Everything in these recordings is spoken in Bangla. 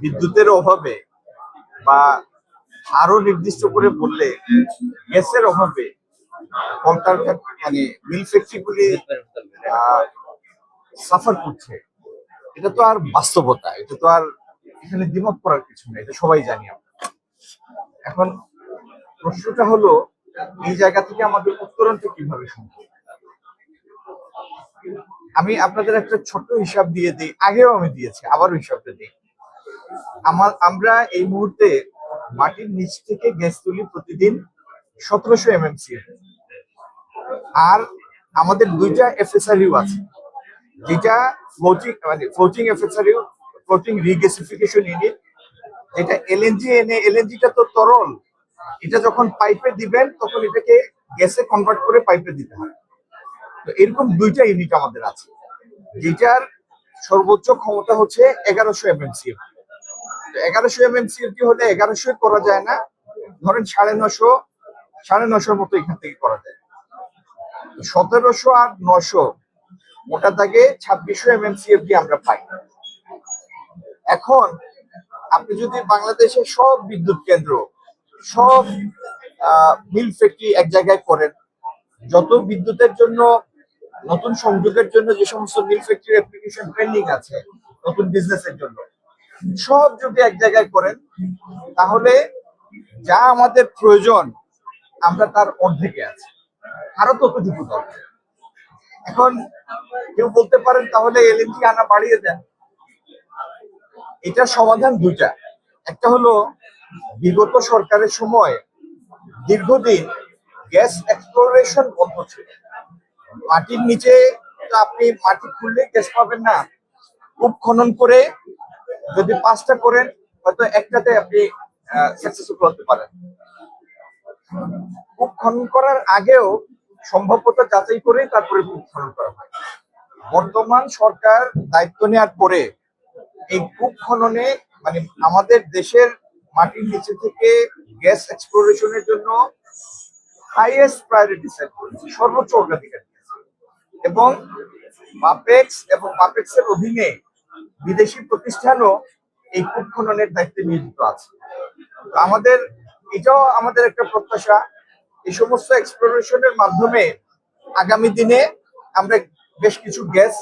বিদ্যুতের অভাবে বা আরো নির্দিষ্ট করে বললে গ্যাসের অভাবে কলকারখানা মানে মিল ফ্যাক্টরিগুলি সাফার করছে, এটা তো আর বাস্তবতা, এটা তো আর এখানে দ্বিমত করার কিছু নেই, এটা সবাই জানি আমরা। এখন প্রশ্নটা হলো এই জায়গা থেকে আমাদের উত্তরণটা কিভাবে সম্ভব। আমি আপনাদের একটা ছোট্ট হিসাব দিয়ে দিই, আগেও আমি দিয়েছি, আবারও হিসাবটা দিই। আমরা এই মুহূর্তে মাটির নিচ থেকে গ্যাস তুলি প্রতিদিন 1700 MMC, আর আমাদের দুইটা এফএসআরইউ আছে, যেটা floating FSRU, floating regasification unit, যেটা এলএনজি এনে, এলএনজিটা তো তরল, এটা যখন পাইপে দিবেন তখন এটাকে গ্যাসে কনভার্ট করে পাইপে দিতে হয়। তো এরকম দুইটা ইউনিট আমাদের আছে, যেটার সর্বোচ্চ ক্ষমতা হচ্ছে 1100 MMC। 1100 MMC হলে 1100 করা যায় না, ধরেন 950 মতো এখান থেকে করা যায়। 1700 আর 900 মোটা দাগে 2600 MMC আমরা পাই। এখন আপনি যদি বাংলাদেশের সব বিদ্যুৎ কেন্দ্র, সব মিল ফ্যাক্টরি এক জায়গায় করেন, যত বিদ্যুতের জন্য নতুন সংযোগের জন্য যে সমস্ত মিল ফ্যাক্টরি অ্যাপ্লিকেশন পেন্ডিং আছে নতুন বিজনেসের জন্য, সব যদি এক জায়গায় করেন, তাহলে যা আমাদের প্রয়োজন আমরা তার অর্ধেকে আছি, আরো ততটুকু দরকার। এখন কেউ বলতে পারেন তাহলে এলএনজি আনা বাড়িয়ে দেন। এটার সমাধান দুইটা। একটা হলো বিগত সরকারের সময় দীর্ঘদিন গ্যাস এক্সপ্লোরেশন বন্ধ ছিল। মাটির নিচে আপনি মাটি খুললে গ্যাস পাবেন না, কূপ খনন করে যদি 5টা করেন হয়তো একটাতে আপনি সাকসেসফুল হতে পারেন। কূপ খনন করার আগেও সম্ভাব্যতা যাচাই করেই তারপরে কূপ খনন করা হয়। বর্তমান সরকার দায়িত্ব নেওয়ার পরে এই কূপ খননে মানে আমাদের দেশের মাটির নিচে থেকে গ্যাস এক্সপ্লোরেশনের জন্য হাইয়েস্ট প্রায়োরিটি সেট করেছে, সর্বোচ্চ অগ্রাধিকার দিয়েছে। এবং বাপেক্স এর অধীনে বিদেশি প্রতিষ্ঠানও এই কূপ খননের দায়িত্বে নিয়োজিত আছে। এটাও আমাদের একটা প্রত্যাশা, এই সমস্ত এক্সপ্লোরেশনের মাধ্যমে আগামী দিনে আমরা বেশ কিছু গ্যাস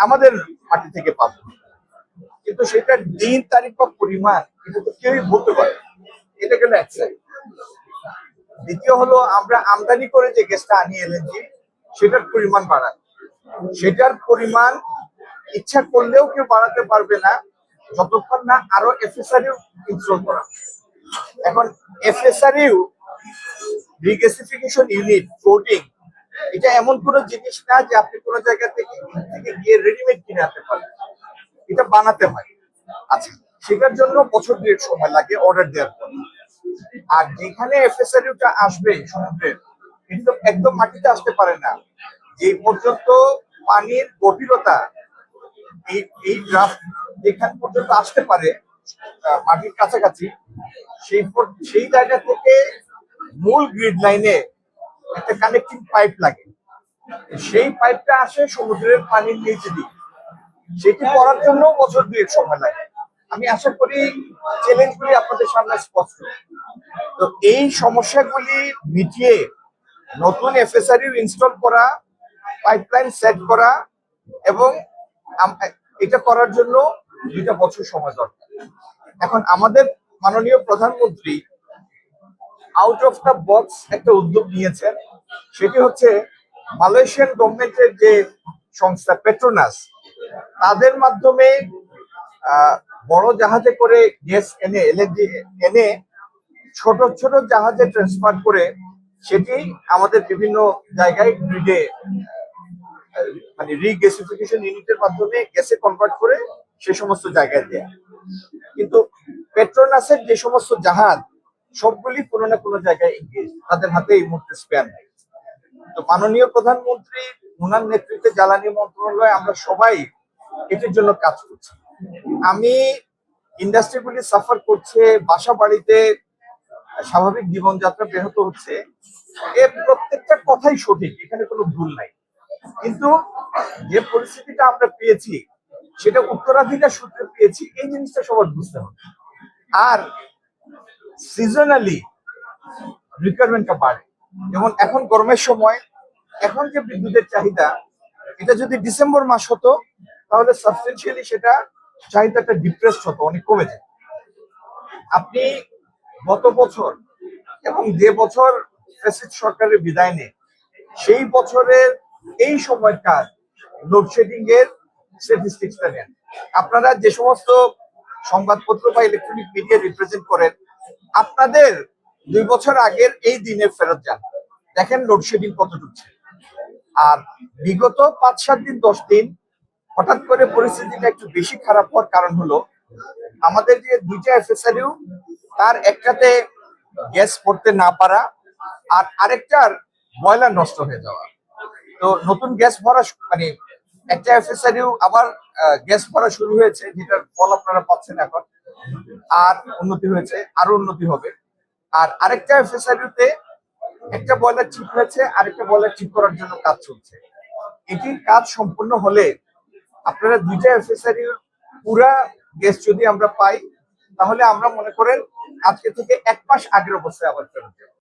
আমাদের মাটি থেকে পাবো। কিন্তু সেটার দিন, তারিখ বা পরিমাণ এটা তো কেউই বলতে পারে। এটা গেল এক সাইড। দ্বিতীয় হলো আমরা আমদানি করে যে গ্যাসটা আনি এলএনজি, সেটার পরিমাণ বাড়ান। সেটার পরিমাণ ইচ্ছা করলেও কেউ বাড়াতে পারবে না যতক্ষণ না আরো এফএসআরইউ ইনস্টল করা। এখন এফএসআরইউ রিগ্যাসিফিকেশন ইউনিট ফ্লোটিং, এটা এমন কোন জিনিস না যে আপনি কোন জায়গা থেকে গিয়ে রেডিমেড কিনে আনতে পারবেন, এটা বানাতে হয়। আচ্ছা, সেটার জন্য বছর দুয়েক সময় লাগে অর্ডার দেওয়ার পর। আর যেখানে এফএসআরইউটা আসবে সমুদ্রের, কিন্তু একদম মাটিতে আসতে পারে না। যে পর্যন্ত পানির গভীরতা এই ড্রাফট যেখান পর্যন্ত আসতে পারে মাটির কাছাকাছি, সেই জায়গা থেকে মূল গ্রিড লাইনে একটা কানেক্টিং পাইপ লাগে। সেই পাইপটা আসে সমুদ্রের পানির নিচে দিয়ে, সেটি করার জন্য বছর দুয়েক সময় লাগে। আমি আশা করি চ্যালেঞ্জগুলি আপনাদের সামনে স্পষ্ট। তো এই সমস্যাগুলি মিটিয়ে নতুন এফএসআরইউ ইনস্টল করা, পাইপলাইন সেট করা, এবং এটা করার জন্য 2টা বছর সময় দরকার। এখন আমাদের মাননীয় প্রধানমন্ত্রী আউট অফ দ্য বক্স একটা উদ্যোগ নিয়েছেন, সেটি হচ্ছে মালয়েশিয়ান গভর্নমেন্টের যে সংস্থা পেট্রোনাস, তাদের মাধ্যমে বড় জাহাজে করে গ্যাস এনে, এলএনজি এনে ছোট ছোট জাহাজে ট্রান্সফার করে সেটি আমাদের বিভিন্ন জায়গায় গ্রিডে মানে রিগ্যাসিফিকেশন ইউনিটের মাধ্যমে গ্যাসে কনভার্ট করে সে সমস্ত জায়গায় দেয়া। কিন্তু পেট্রোনাসের যে সমস্ত জাহাজ সবগুলি কোনো না কোনো জায়গায় এগিয়ে, তাদের হাতে এই মুহূর্তে স্পেয়ার নেই। তো মাননীয় প্রধানমন্ত্রী ওনার নেতৃত্বে জ্বালানি মন্ত্রণালয় আমরা সবাই এটির জন্য কাজ করছি। আমি ইন্ডাস্ট্রিগুলি সাফার করছে, বাসা বাড়িতে স্বাভাবিক জীবনযাত্রা ব্যাহত হচ্ছে, এর প্রত্যেকটা কথাই সঠিক, এখানে কোনো ভুল নাই। কিন্তু যে পরিস্থিতিটা আমরা পেয়েছি সেটা উত্তরাধিকার সূত্রে পেয়েছি, এই জিনিসটা সবার বুঝতে হবে। আর সিজনালি রিকোয়ারমেন্টটা বাড়ে, যেমন এখন গরমের সময় এখন যে বিদ্যুতের চাহিদা, এটা যদি ডিসেম্বর মাস হতো তাহলে সাবস্টেন্সিয়ালি সেটা চাহিদাটা ডিপ্রেসড হতো, অনেক কমে যায়। আপনি গত বছর এবং যে বছর ফ্যাসিস্ট সরকারের বিদায় নেয় সেই বছরের এই সময়কার লোডশেডিং এর স্ট্যাটিস্টিক্সটা নেন। আপনারা যে সমস্ত সংবাদপত্র বা ইলেকট্রনিক মিডিয়া রিপ্রেজেন্ট করেন, আপনাদের 2 বছর আগের এই দিনে ফেরত যান, দেখেন লোডশেডিং কত ঢুকছে। আর বিগত 5-7 দিন 10 দিন হঠাৎ করে পরিস্থিতিটা একটু বেশি খারাপ হওয়ার কারণ হলো আমাদের যে 2টা এফএসআরইউ, তার একটাতে গ্যাস পড়তে না পারা আর আরেকটার বয়লার নষ্ট হয়ে যাওয়া। তো নতুন গ্যাস ভরা মানে একটা এফএসআরইউ আবার গ্যাস ভরা শুরু হয়েছে, যেটার ফল আপনারা পাচ্ছেন এখন। আর উন্নতি হয়েছে, আরো উন্নতি হবে। আর আরেকটা এফএসআরইউতে একটা বয়লার ঠিক হয়েছে, আরেকটা বয়লার ঠিক করার জন্য কাজ চলছে। এটির কাজ সম্পূর্ণ হলে আপনারা 2টা এফএসআরইউ পুরা গ্যাস যদি আমরা পাই, তাহলে আমরা মনে করেন আজকে থেকে 1 মাস আগের অবস্থায় আবার ফেরত যাবো।